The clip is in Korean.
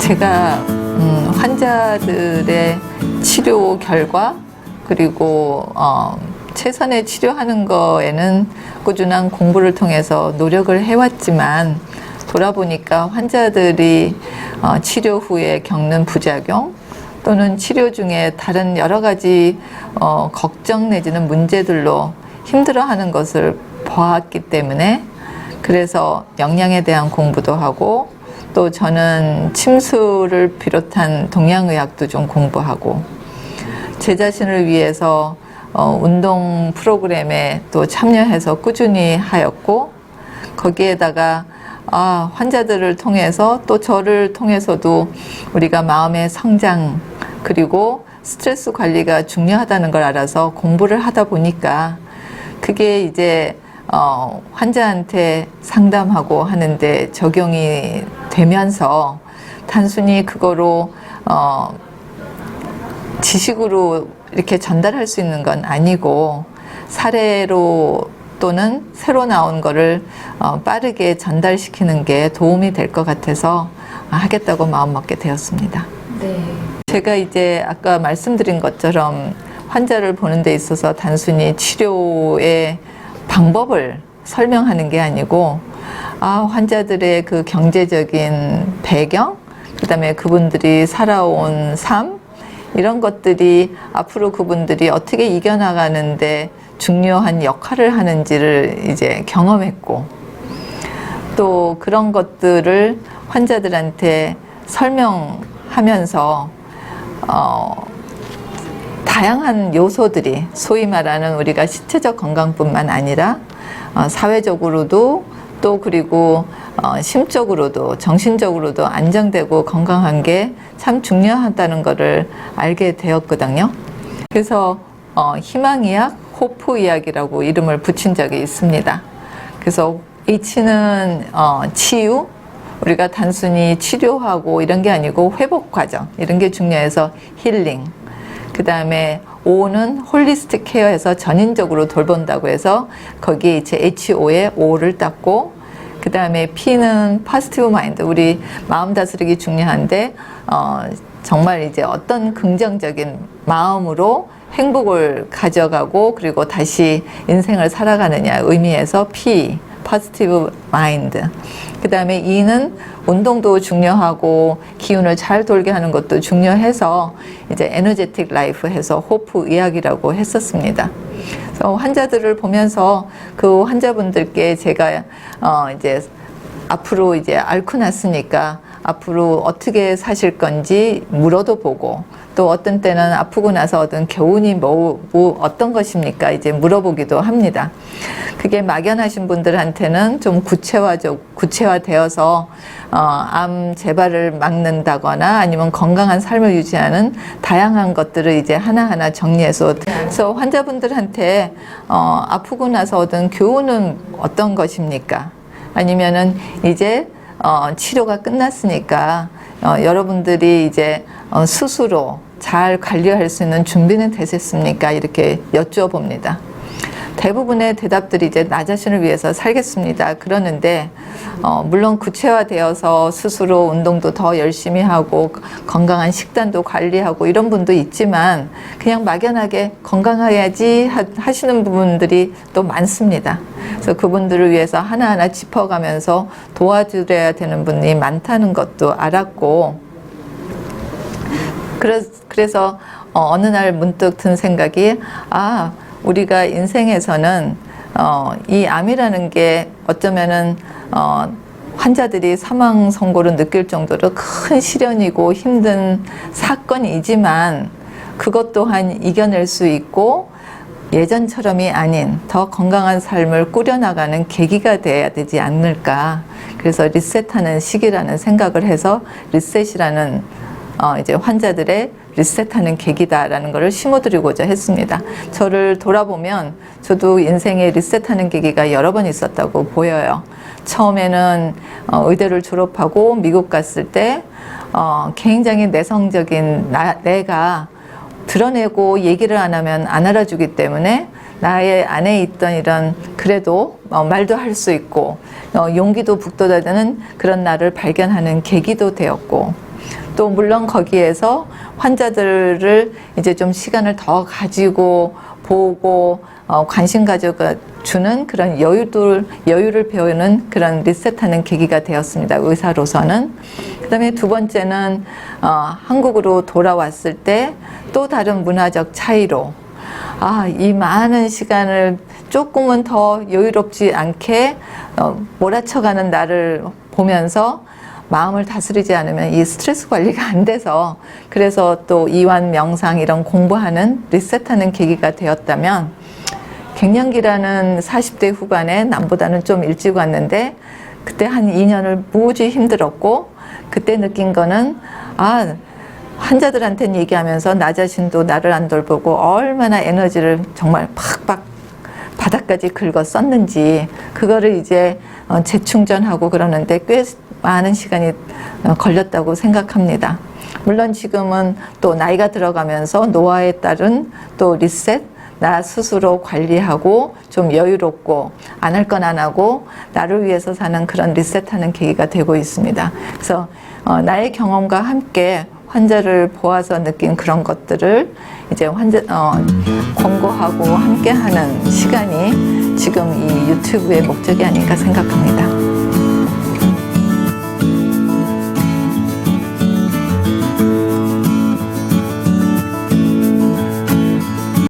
제가 환자들의 치료 결과 그리고 최선의 치료하는 거에는 꾸준한 공부를 통해서 노력을 해왔지만 돌아보니까 환자들이 치료 후에 겪는 부작용 또는 치료 중에 다른 여러 가지 걱정 내지는 문제들로 힘들어하는 것을 보았기 때문에 그래서 영양에 대한 공부도 하고 또 저는 침수를 비롯한 동양의학도 좀 공부하고 제 자신을 위해서 운동 프로그램에 또 참여해서 꾸준히 하였고 거기에다가 환자들을 통해서 또 저를 통해서도 우리가 마음의 성장 그리고 스트레스 관리가 중요하다는 걸 알아서 공부를 하다 보니까 그게 이제 환자한테 상담하고 하는데 적용이 되면서 단순히 그거로 지식으로 이렇게 전달할 수 있는 건 아니고 사례로 또는 새로 나온 거를 빠르게 전달시키는 게 도움이 될 것 같아서 하겠다고 마음먹게 되었습니다. 네. 제가 이제 아까 말씀드린 것처럼 환자를 보는 데 있어서 단순히 치료의 방법을 설명하는 게 아니고 환자들의 그 경제적인 배경, 그다음에 그분들이 살아온 삶 이런 것들이 앞으로 그분들이 어떻게 이겨나가는데 중요한 역할을 하는지를 이제 경험했고 또 그런 것들을 환자들한테 설명하면서 다양한 요소들이 소위 말하는 우리가 신체적 건강뿐만 아니라 사회적으로도 또 그리고 심적으로도 정신적으로도 안정되고 건강한 게 참 중요하다는 것을 알게 되었거든요. 그래서 희망의학, 호프의학이라고 이름을 붙인 적이 있습니다. 그래서 H는 치유, 우리가 단순히 치료하고 이런 게 아니고 회복 과정 이런 게 중요해서 힐링. 그 다음에 O는 홀리스틱 케어에서 전인적으로 돌본다고 해서 거기에 이제 HO에 O를 땄고 그 다음에 P는 포지티브 마인드, 우리 마음 다스리기 중요한데 정말 이제 어떤 긍정적인 마음으로 행복을 가져가고 그리고 다시 인생을 살아가느냐 의미에서 P, 포지티브 마인드. 그 다음에 E는 운동도 중요하고 기운을 잘 돌게 하는 것도 중요해서 이제 에너제틱 라이프 해서 호프 의학이라고 했었습니다. 그래서 환자들을 보면서 그 환자분들께 제가 이제 앞으로 이제 앓고 났으니까 앞으로 어떻게 사실 건지 물어도 보고 또 어떤 때는 아프고 나서 얻은 교훈이 어떤 것입니까? 이제 물어보기도 합니다. 그게 막연하신 분들한테는 좀 구체화되어서 암 재발을 막는다거나 아니면 건강한 삶을 유지하는 다양한 것들을 이제 하나하나 정리해서 그래서 환자분들한테 아프고 나서 얻은 교훈은 어떤 것입니까? 아니면은 이제 치료가 끝났으니까 여러분들이 이제 스스로 잘 관리할 수 있는 준비는 되셨습니까? 이렇게 여쭈어봅니다. 대부분의 대답들이 이제 나 자신을 위해서 살겠습니다. 그러는데 물론 구체화되어서 스스로 운동도 더 열심히 하고 건강한 식단도 관리하고 이런 분도 있지만 그냥 막연하게 건강해야지 하시는 부분들이 또 많습니다. 그래서 그분들을 위해서 하나하나 짚어가면서 도와드려야 되는 분이 많다는 것도 알았고 그래서 어느 날 문득 든 생각이 우리가 인생에서는 이 암이라는 게 어쩌면은 환자들이 사망 선고를 느낄 정도로 큰 시련이고 힘든 사건이지만 그것 또한 이겨낼 수 있고 예전처럼이 아닌 더 건강한 삶을 꾸려나가는 계기가 돼야 되지 않을까. 그래서 리셋하는 시기라는 생각을 해서 리셋이라는 이제 환자들의 리셋하는 계기다라는 것을 심어드리고자 했습니다. 저를 돌아보면 저도 인생에 리셋하는 계기가 여러 번 있었다고 보여요. 처음에는 의대를 졸업하고 미국 갔을 때 굉장히 내성적인 내가 드러내고 얘기를 안 하면 안 알아주기 때문에 나의 안에 있던 이런 그래도 말도 할 수 있고 용기도 북돋아드는 그런 나를 발견하는 계기도 되었고 또 물론 거기에서 환자들을 이제 좀 시간을 더 가지고 보고 관심 가져주는 그런 여유를 배우는 그런 리셋하는 계기가 되었습니다. 의사로서는. 그다음에 두 번째는 한국으로 돌아왔을 때 또 다른 문화적 차이로 이 많은 시간을 조금은 더 여유롭지 않게 몰아쳐가는 나를 보면서 마음을 다스리지 않으면 이 스트레스 관리가 안 돼서, 그래서 또 이완 명상 이런 공부하는 리셋하는 계기가 되었다면, 갱년기라는 40대 후반에 남보다는 좀 일찍 왔는데 그때 한 2년을 무지 힘들었고, 그때 느낀 거는 환자들한테는 얘기하면서 나 자신도 나를 안 돌보고 얼마나 에너지를 정말 팍팍 바닥까지 긁어 썼는지, 그거를 이제 재충전하고 그러는데 꽤 많은 시간이 걸렸다고 생각합니다. 물론 지금은 또 나이가 들어가면서 노화에 따른 또 리셋, 나 스스로 관리하고 좀 여유롭고 안 할 건 안 하고 나를 위해서 사는 그런 리셋하는 계기가 되고 있습니다. 그래서 나의 경험과 함께 환자를 보아서 느낀 그런 것들을 이제 권고하고 함께하는 시간이 지금 이 유튜브의 목적이 아닌가 생각합니다.